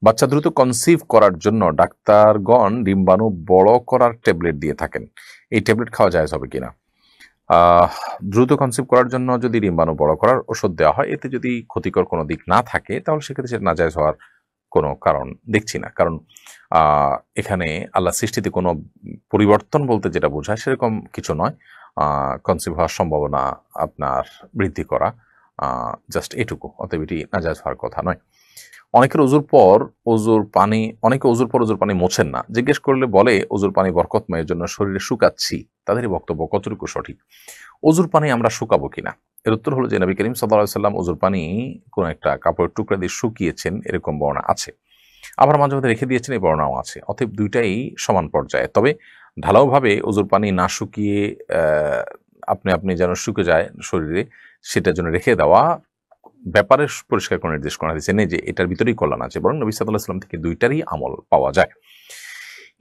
বাচ্চা দ্রুত কনসিভ করার জন্য ডাক্তারগণ ডিম্বাণু বড় করার ট্যাবলেট দিয়ে থাকেন, এই ট্যাবলেট খাওয়া জায়েজ হবে কিনা? আহ দ্রুত কনসিভ করার জন্য যদি ডিম্বাণু বড় করার ওষুধ দেওয়া হয়, এতে যদি ক্ষতিকর কোনো দিক না থাকে তাহলে সেক্ষেত্রে সেটা নাজায়েজ হওয়ার কোনো কারণ দেখছি না। কারণ এখানে আল্লাহ সৃষ্টিতে কোনো পরিবর্তন বলতে যেটা বোঝায় সেরকম কিছু নয়। কনসিভ হওয়ার সম্ভাবনা আপনার বৃদ্ধি করা, জাস্ট এটুকু, অতএব এটি নাজায়েজ হওয়ার কথা নয়। অনেকে অজুর পর অজুর পানি মোছেন না, জিজ্ঞেস করলে বলে অজুর পানি বরকতময়, এর জন্য শরীরে শুকাচ্ছি। তাদেরই বক্তব্য কতটুকু সঠিক? অজুর পানি আমরা শুকাবো কিনা, এর উত্তর হলো যে নবী করিম সাল্লাল্লাহু আলাইহি ওয়াসাল্লাম অজুর পানি কোনো একটা কাপড়ের টুকরা দিয়ে শুকিয়েছেন, এরকম বর্ণনা আছে। আবার মাঝে মধ্যে রেখে দিয়েছেন, এই বর্ণনাও আছে। অতএব দুইটাই সমান পর্যায়ে। তবে ঢালাওভাবে অজুর পানি না শুকিয়ে আপনি যেন শুকে যায় শরীরে, সেটার জন্য রেখে দেওয়া ব্যাপারে পরিষ্কার করে নির্দেশ করা হয়েছে নেই যে এটার ভিতরেই কল্যাণ আছে, বরং নবী সাল্লাল্লাহু আলাইহি ওয়াসাল্লাম থেকে দুইটারই আমল পাওয়া যায়।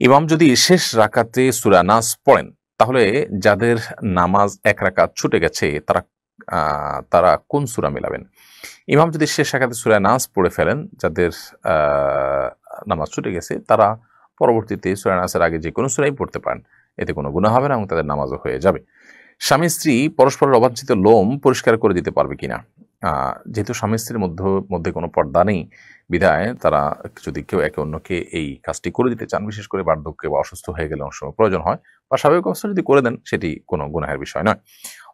ইমাম যদি শেষ রাকাতে সূরা নাস পড়েন, তাহলে যাদের নামাজ এক রাকাত ছুটে গেছে তারা কোন সূরা মেলাবেন? ইমাম যদি শেষ রাকাতে সূরা নাস পড়ে ফেলেন, যাদের নামাজ ছুটে গেছে তারা পরবর্তীতে সূরা নাসের আগে যে কোনো সূরাই পড়তে পারেন, এতে কোনো গুনাহ হবে না এবং তাদের নামাজও হয়ে যাবে। স্বামী স্ত্রী পরস্পরের অবাঞ্ছিত লোম পরিষ্কার করে দিতে পারবে কিনা? যেহেতু স্বামী স্ত্রীর মধ্যে কোনো পর্দা নেই, বিধায় তারা যদি কেউ একে অন্যকে এই কাজটি করে দিতে চান, বিশেষ করে বার্ধক্যে বা অসুস্থ হয়ে গেলে অনেক সময় প্রয়োজন হয়, বা স্বাভাবিক অবস্থা যদি করে দেন, সেটি কোনো গুনাহের বিষয় নয়।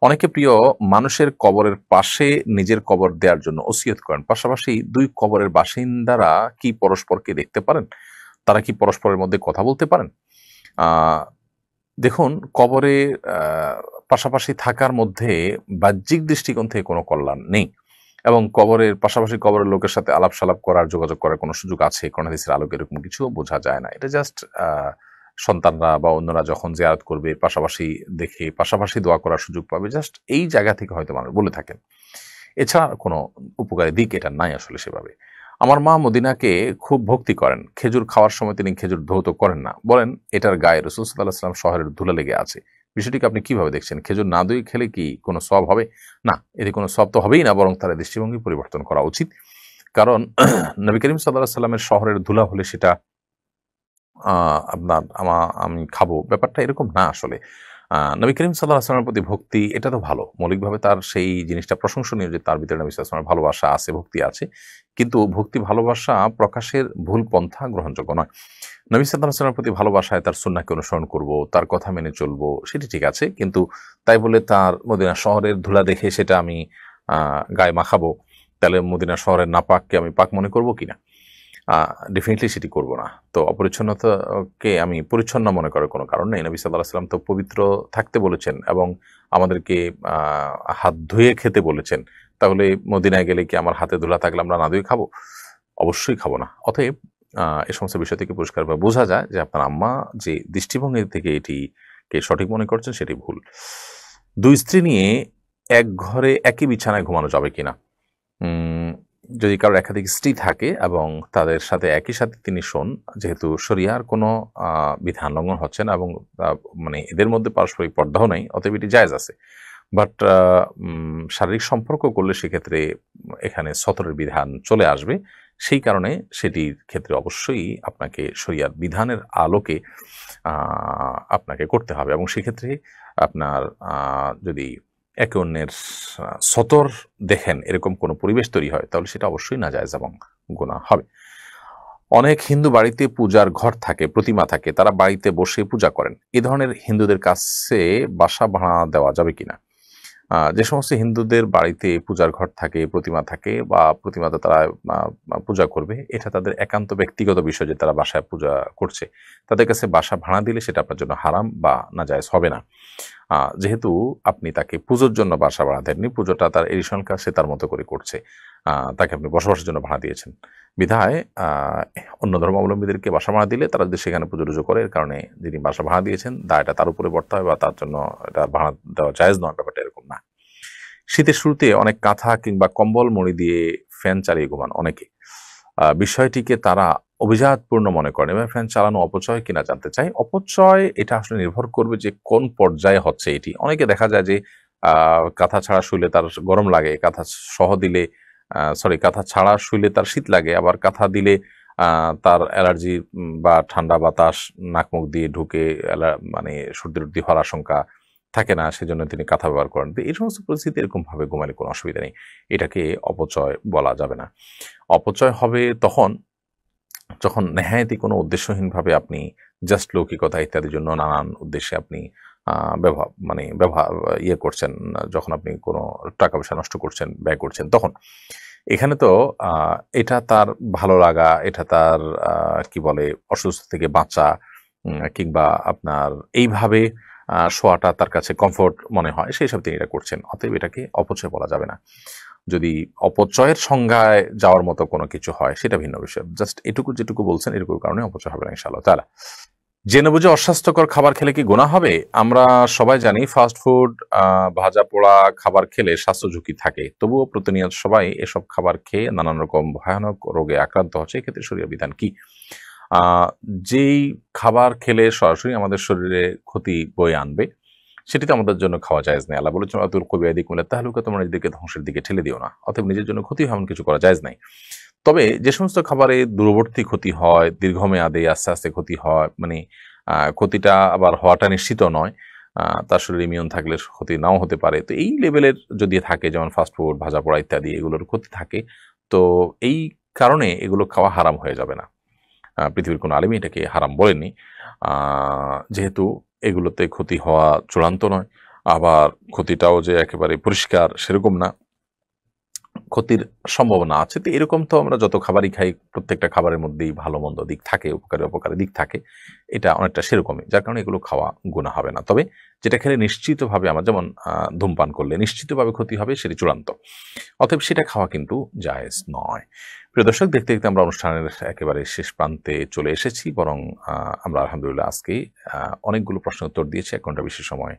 অনেকে প্রিয় মানুষের কবরের পাশে নিজের কবর দেওয়ার জন্য ওসিয়ত করেন, পাশাপাশি দুই কবরের বাসিন্দারা কি পরস্পরকে দেখতে পারেন? তারা কি পরস্পরের মধ্যে কথা বলতে পারেন? দেখুন, কবরে পাশাপাশি থাকার মধ্যে বাহ্যিক দৃষ্টিকোণ থেকে কোনো কল্যাণ নেই, এবং কবরের পাশাপাশি কবরের লোকের সাথে আলাপ সালাপ করার, যোগাযোগ করার কোনো সুযোগ আছে কোন হাদিসের আলোকে, এরকম কিছু বোঝা যায় না। এটা জাস্ট সন্তানরা বা অন্যরা যখন জিয়ারত করবে, পাশাপাশি দেখে পাশাপাশি দোয়া করার সুযোগ পাবে, জাস্ট এই জায়গা থেকে হয়তো মানুষ বলে থাকেন। এছাড়া কোনো উপকারী দিক এটা নাই আসলে সেভাবে। আমার মা মদিনাকে খুব ভক্তি করেন, খেজুর খাওয়ার সময় তিনি খেজুর ধৌত করেন না, বলেন এটার গায়ে রাসূল সাল্লাল্লাহু আলাইহি ওয়াসাল্লাম শহরের ধুলা লেগে আছে। বিষয়টিকে আপনি কিভাবে দেখছেন? খেজুর না ধুয়ে খেলে কি কোনো সওয়াব হবে? না, এতে কোনো সওয়াব তো হবেই না, বরং তার দৃষ্টিভঙ্গি পরিবর্তন করা উচিত। কারণ নবী করিম সাল্লাল্লাহু আলাইহি ওয়াসাল্লামের শহরের ধুলা হলে সেটা আপনার আমি খাবো, ব্যাপারটা এরকম না আসলে। নবী করিম সাল্লাল্লাহু আলাইহি ওয়াসাল্লামের প্রতি ভক্তি এটা তো ভালো, মৌলিকভাবে তার সেই জিনিসটা প্রশংসনীয় যে তার ভিতরে নবী সাল্লাল্লাহু আলাইহি ওয়াসাল্লামের ভালোবাসা আছে, ভক্তি আছে। কিন্তু ভক্তি ভালোবাসা প্রকাশের ভুল পন্থা গ্রহণযোগ্য নয়। নবী সাল্লাল্লাহু আলাইহি ওয়াসাল্লামের প্রতি ভালোবাসায় তার সুন্নাহকে অনুসরণ করব, তার কথা মেনে চলবো, সেটি ঠিক আছে। কিন্তু তাই বলে তার মদিনা শহরের ধুলা দেখে সেটা আমি গায়ে মাখাবো, তাহলে মদিনা শহরের নাপাককে আমি পাক মনে করব কিনা? ডেফিনিটলি সেটি করব না। তো অপরিচ্ছন্নতাকে আমি পরিচ্ছন্ন মনে করার কোনো কারণ নেই। নবী সাল্লাল্লাহু আলাইহি ওয়াসাল্লাম তো পবিত্র থাকতে বলেছেন এবং আমাদেরকে হাত ধুয়ে খেতে বলেছেন। তাহলে মদিনায় গেলে কি আমার হাতে ধুলা থাকলে আমরা না ধুয়ে খাবো? অবশ্যই খাবো না। অতএব এই সমস্ত বিষয় থেকে পরিষ্কারভাবে বোঝা যায় যে আপনার আম্মা যে দৃষ্টিভঙ্গি থেকে এটিকে সঠিক মনে করছেন সেটি ভুল। ২ স্ত্রী নিয়ে এক ঘরে একই বিছানায় ঘুমানো যাবে কিনা? যদি কারোর একাধিক স্ত্রী থাকে এবং তাদের সাথে একই সাথে তিনি শোন, যেহেতু শরিয়ার কোনো বিধান লঙ্ঘন হচ্ছে না এবং মানে এদের মধ্যে পারস্পরিক পর্দাও নাই, অতএব এটি জায়েজ আছে। বাট শারীরিক সম্পর্ক করলে সেক্ষেত্রে এখানে সতরের বিধান চলে আসবে। সেই কারণে সেটির ক্ষেত্রে অবশ্যই আপনাকে শরিয়ার বিধানের আলোকে আপনাকে করতে হবে, এবং সেক্ষেত্রে আপনার যদি একে অন্যের সতর দেখেন এরকম কোনো পরিবেশ তৈরি হয়, তাহলে সেটা অবশ্যই নাজায়েজ এবং গুনাহ হবে। অনেক হিন্দু বাড়িতে পূজার ঘর থাকে, প্রতিমা থাকে, তারা বাড়িতে বসে পূজা করেন। এ ধরনের হিন্দুদের কাছে বাসা ভাড়া দেওয়া যাবে কিনা? যে সমস্ত হিন্দুদের বাড়িতে পূজার ঘর থাকে, প্রতিমা থাকে বা প্রতিমাতে তারা পূজা করবে, এটা তাদের একান্ত ব্যক্তিগত বিষয় যে তারা বাসায় পূজা করছে। তাদের কাছে বাসা ভাড়া দিলে সেটা আপনার জন্য হারাম বা নাজায়েজ হবে না। যেহেতু আপনি তাকে পুজোর জন্য বাসা ভাড়া দেননি, পুজোটা তার এডিশনাল কাজ সে তার মতো করে করছে, তাকে আপনি বসবাসের জন্য ভাড়া দিয়েছেন। বিধায় অন্য ধর্মাবলম্বীদেরকে বাসা ভাড়া দিলে তারা যদি সেখানে পুজো টুজো করে, এর কারণে যিনি বাসা ভাড়া দিয়েছেন দায়টা তার উপরে বর্তা হয় বা তার জন্য এটা ভাড়া দেওয়া জায়েজ নয়, ব্যাপারটা এরকম না। শীতের শুরুতে অনেক কাঁথা কিংবা কম্বল মুড়ি দিয়ে ফ্যান চালিয়ে ঘুমান অনেকে। বিষয়টিকে তারা অভিজাতপূর্ণ মনে করেন এবং ফ্যান চালানো অপচয় কিনা জানতে চাই। অপচয় এটা আসলে নির্ভর করবে যে কোন পর্যায়ে হচ্ছে এটি। অনেকে দেখা যায় যে কাঁথা ছাড়া শুইলে তার গরম লাগে, কাঁথা সহ দিলে কাঁথা ছাড়া শুইলে তার শীত লাগে, আবার কাঁথা দিলে তার অ্যালার্জি বা ঠান্ডা বাতাস নাক মুখ দিয়ে ঢুকে মানে সর্দি টর্দি হওয়ার আশঙ্কা থাকে না, সেজন্য তিনি কাঁথা ব্যবহার করেন। তো এই সমস্ত পরিস্থিতি এরকমভাবে ঘুমালে কোনো অসুবিধা নেই। এটাকে অপচয় বলা যাবে না। অপচয় হবে তখন যখন নেহায়েতই কোনো উদ্দেশ্যহীনভাবে আপনি জাস্ট লৌকিকতা ইত্যাদির জন্য নানান উদ্দেশ্যে আপনি ব্যবহার ইয়ে করছেন, যখন আপনি কোনো টাকা পয়সা নষ্ট করছেন, ব্যয় করছেন, তখন এখানে তো এটা তার ভালো লাগা, এটা তার কি বলে অসুস্থ থেকে বাঁচা, কিংবা আপনার এইভাবে শোয়াটা তার কাছে কমফোর্ট মনে হয়, সেই সব তিনি এটা করছেন। অতএব এটাকে অপচয় বলা যাবে না। যদি অপচয়ের সংজ্ঞায় যাওয়ার মতো কোনো কিছু হয় সেটা ভিন্ন বিষয়। জাস্ট এটুকু যেটুকু বলছেন এটুকুর কারণে অপচয় হবে না ইনশাআল্লাহ তাআলা। জেনে বুঝে অস্বাস্থ্যকর খাবার খেলে কি গুনাহ হবে? আমরা সবাই জানি ফাস্ট ফুড, ভাজা পোড়া খাবার খেলে স্বাস্থ্য ঝুঁকি থাকে। তবুও প্রতিনিয়ত সবাই এসব খাবার খেয়ে নানান রকম ভয়ানক রোগে আক্রান্ত হচ্ছে। এক্ষেত্রে শরীয়ত বিধান কি? যেই খাবার খেলে সরাসরি আমাদের শরীরে ক্ষতি বয়ে আনবে সেটি তো আমাদের জন্য খাওয়া জায়েজ নেই। আল্লাহ বলেছেন, "ওয়াতুলকু বিআইদিকুম ইলা তাহলুকা", তোমরা নিজেদেরকে ধ্বংসের দিকে ঠেলে দিও না। অতএব নিজের জন্য ক্ষতি হয় এমন কিছু করা জায়েজ নাই। তবে যে সমস্ত খাবারে দূরবর্তী ক্ষতি হয়, দীর্ঘমেয়াদে আস্তে, আস্তে ক্ষতি হয়, মানে ক্ষতিটা আবার হওয়াটা নিশ্চিত নয়। তার শরীরে ইমিউন থাকলে ক্ষতি নাও হতে পারে। তো এই লেভেলের যদি থাকে, যেমন ফাস্ট ফুড, ভাজাপোড়া ইত্যাদি, এগুলোর ক্ষতি থাকে, তো এই কারণে এগুলো খাওয়া হারাম হয়ে যাবে না। পৃথিবীর কোনো আলেমই এটাকে হারাম বলেননি। যেহেতু এগুলোতে ক্ষতি হওয়া চূড়ান্ত নয়, আবার ক্ষতিটাও যে একেবারে পরিষ্কার সেরকম না, ক্ষতির সম্ভাবনা আছে। তো এরকম তো আমরা যত খাবারই খাই, প্রত্যেকটা খাবারের মধ্যেই ভালো মন্দ দিক থাকে, উপকারী অপকারী দিক থাকে। এটা অনেকটা সেরকমই, যার কারণে এগুলো খাওয়া গুনাহ হবে না। তবে যেটা খেলে নিশ্চিতভাবে আমার, যেমন ধূমপান করলে নিশ্চিতভাবে ক্ষতি হবে, সেটি চূড়ান্ত। অতএব সেটা খাওয়া কিন্তু জায়েজ নয়। প্রিয় দর্শক, দেখতে দেখতে আমরা অনুষ্ঠানের একেবারে শেষ প্রান্তে চলে এসেছি। বরং আমরা আলহামদুলিল্লাহ আজকে অনেকগুলো প্রশ্নের উত্তর দিয়েছি 1 ঘন্টা বেশি সময়